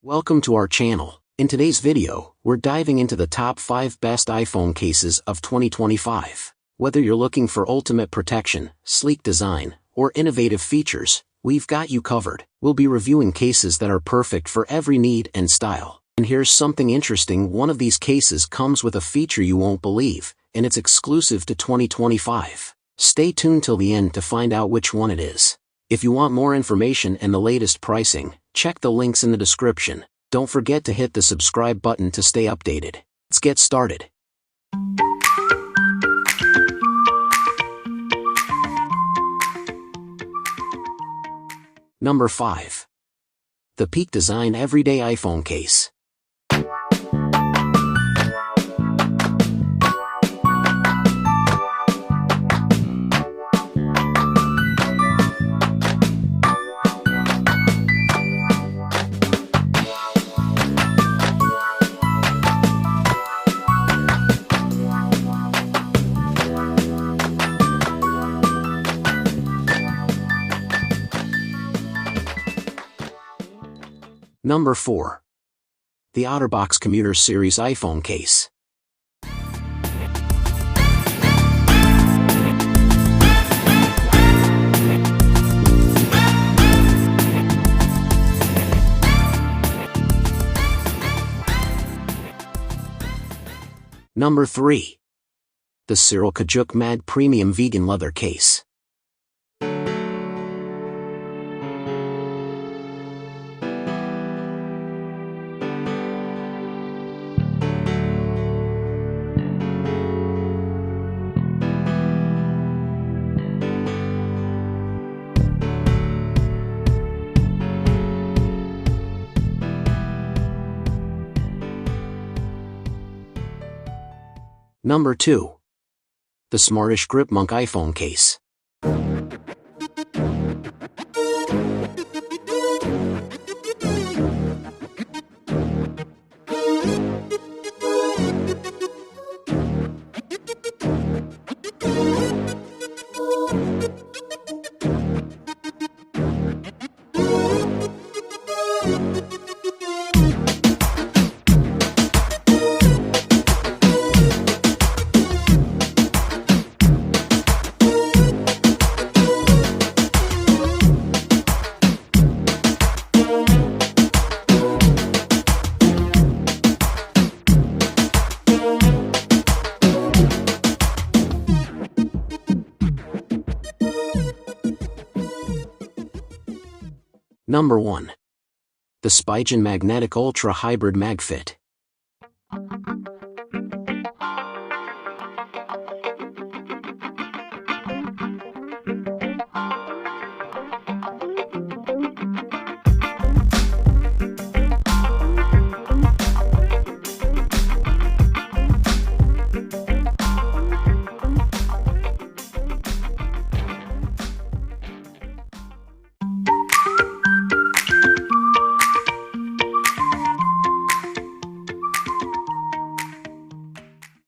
Welcome to our channel. In today's video, we're diving into the top 5 best iPhone cases of 2025. Whether you're looking for ultimate protection, sleek design, or innovative features, we've got you covered. We'll be reviewing cases that are perfect for every need and style. And here's something interesting: one of these cases comes with a feature you won't believe, and it's exclusive to 2025. Stay tuned till the end to find out which one it is. If you want more information and the latest pricing, check the links in the description. Don't forget to hit the subscribe button to stay updated. Let's get started. Number 5. The Peak Design Everyday iPhone Case. Number 4. The OtterBox Commuter Series iPhone Case. Number 3. The Cyril Kajuk Mag Premium Vegan Leather Case. Number 2. The Smartish Gripmunk iPhone Case. Number 1. The Spigen Magnetic Ultra Hybrid MagFit.